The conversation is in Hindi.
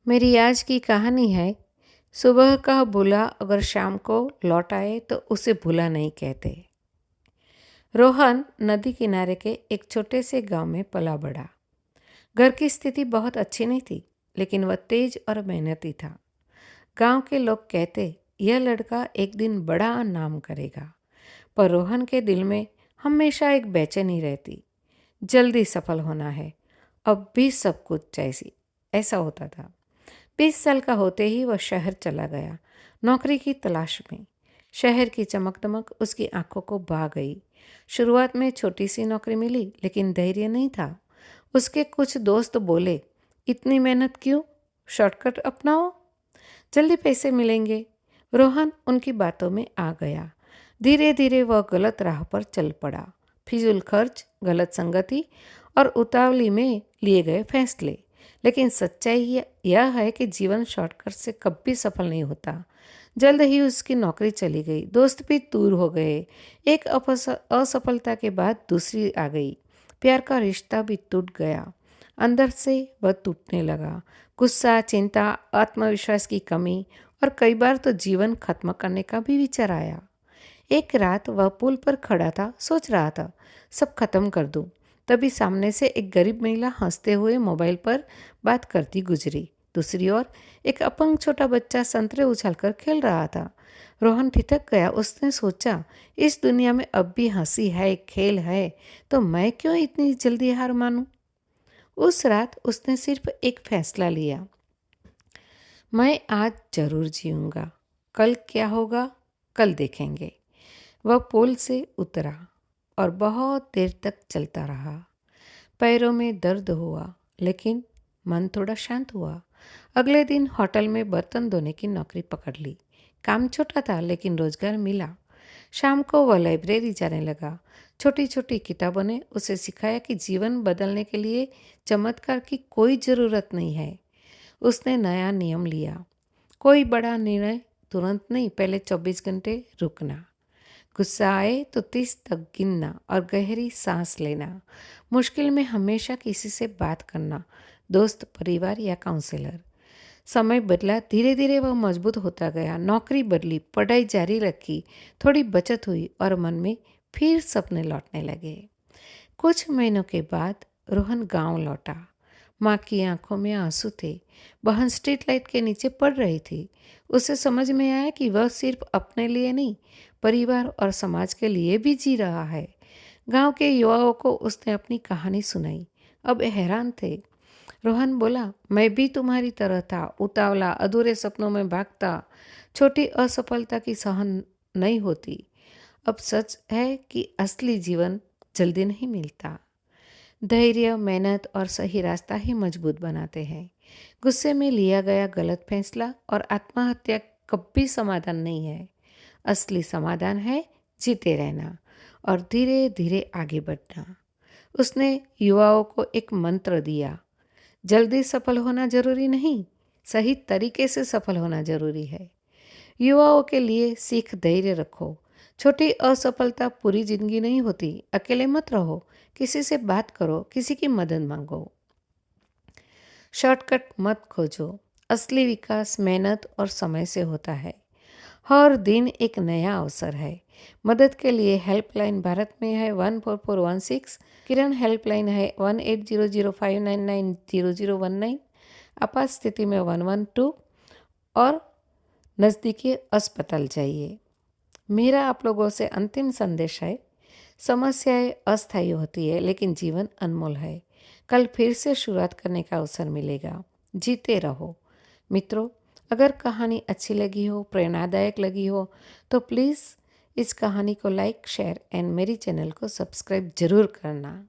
मेरी आज की कहानी है। सुबह का बुला अगर शाम को लौट आए तो उसे भूला नहीं कहते। रोहन नदी किनारे के एक छोटे से गांव में पला बढ़ा। घर की स्थिति बहुत अच्छी नहीं थी, लेकिन वह तेज और मेहनती था। गांव के लोग कहते यह लड़का एक दिन बड़ा नाम करेगा। पर रोहन के दिल में हमेशा एक बेचैनी रहती। जल्दी सफल होना है, अब भी सब कुछ जैसी ऐसा होता था। 20 साल का होते ही वह शहर चला गया, नौकरी की तलाश में। शहर की चमक दमक उसकी आंखों को भा गई। शुरुआत में छोटी सी नौकरी मिली, लेकिन धैर्य नहीं था। उसके कुछ दोस्त बोले, इतनी मेहनत क्यों, शॉर्टकट अपनाओ, जल्दी पैसे मिलेंगे। रोहन उनकी बातों में आ गया। धीरे धीरे वह गलत राह पर चल पड़ा। फिजूल खर्च, गलत संगति और उतावली में लिए गए फैसले। लेकिन सच्चाई यह है कि जीवन शॉर्टकट से कभी सफल नहीं होता। जल्द ही उसकी नौकरी चली गई, दोस्त भी दूर हो गए। एक असफलता के बाद दूसरी आ गई। प्यार का रिश्ता भी टूट गया। अंदर से वह टूटने लगा। गुस्सा, चिंता, आत्मविश्वास की कमी और कई बार तो जीवन खत्म करने का भी विचार आया। एक रात वह पुल पर खड़ा था, सोच रहा था सब खत्म कर दूं। तभी सामने से एक गरीब महिला हंसते हुए मोबाइल पर बात करती गुजरी। दूसरी ओर एक अपंग छोटा बच्चा संतरे उछलकर खेल रहा था। रोहन ठिठक गया। उसने सोचा, इस दुनिया में अब भी हंसी है, खेल है, तो मैं क्यों इतनी जल्दी हार मानूं। उस रात उसने सिर्फ एक फैसला लिया, मैं आज जरूर जीऊंगा, कल क्या होगा कल देखेंगे। वह पुल से उतरा और बहुत देर तक चलता रहा। पैरों में दर्द हुआ, लेकिन मन थोड़ा शांत हुआ। अगले दिन होटल में बर्तन धोने की नौकरी पकड़ ली। काम छोटा था, लेकिन रोजगार मिला। शाम को वह लाइब्रेरी जाने लगा। छोटी छोटी किताबों ने उसे सिखाया कि जीवन बदलने के लिए चमत्कार की कोई ज़रूरत नहीं है। उसने नया नियम लिया, कोई बड़ा निर्णय तुरंत नहीं, पहले 24 घंटे रुकना। गुस्सा आए तो 30 तक गिनना और गहरी सांस लेना। मुश्किल में हमेशा किसी से बात करना, दोस्त, परिवार या काउंसलर। समय बदला, धीरे धीरे वह मजबूत होता गया। नौकरी बदली, पढ़ाई जारी रखी, थोड़ी बचत हुई और मन में फिर सपने लौटने लगे। कुछ महीनों के बाद रोहन गांव लौटा। माँ की आंखों में आंसू थे। बहन स्ट्रीट लाइट के नीचे पड़ रही थी। उसे समझ में आया कि वह सिर्फ अपने लिए नहीं, परिवार और समाज के लिए भी जी रहा है। गांव के युवाओं को उसने अपनी कहानी सुनाई। अब हैरान थे। रोहन बोला, मैं भी तुम्हारी तरह था, उतावला, अधूरे सपनों में भागता। छोटी असफलता की सहन नहीं होती। अब सच है कि असली जीवन जल्दी नहीं मिलता। धैर्य, मेहनत और सही रास्ता ही मजबूत बनाते हैं। गुस्से में लिया गया गलत फैसला और आत्महत्या कभी समाधान नहीं है। असली समाधान है जीते रहना और धीरे धीरे आगे बढ़ना। उसने युवाओं को एक मंत्र दिया, जल्दी सफल होना जरूरी नहीं, सही तरीके से सफल होना जरूरी है। युवाओं के लिए सीख, धैर्य रखो। छोटी असफलता पूरी जिंदगी नहीं होती। अकेले मत रहो, किसी से बात करो, किसी की मदद मांगो। शॉर्टकट मत खोजो। असली विकास मेहनत और समय से होता है। हर दिन एक नया अवसर है। मदद के लिए हेल्पलाइन भारत में है 14416। किरण हेल्पलाइन है 180059990019। आपात स्थिति में 112 और नज़दीकी अस्पताल जाइए। मेरा आप लोगों से अंतिम संदेश है, समस्याएं अस्थायी होती है, लेकिन जीवन अनमोल है। कल फिर से शुरुआत करने का अवसर मिलेगा। जीते रहो। मित्रों, अगर कहानी अच्छी लगी हो, प्रेरणादायक लगी हो, तो प्लीज़ इस कहानी को लाइक, शेयर एंड मेरी चैनल को सब्सक्राइब जरूर करना।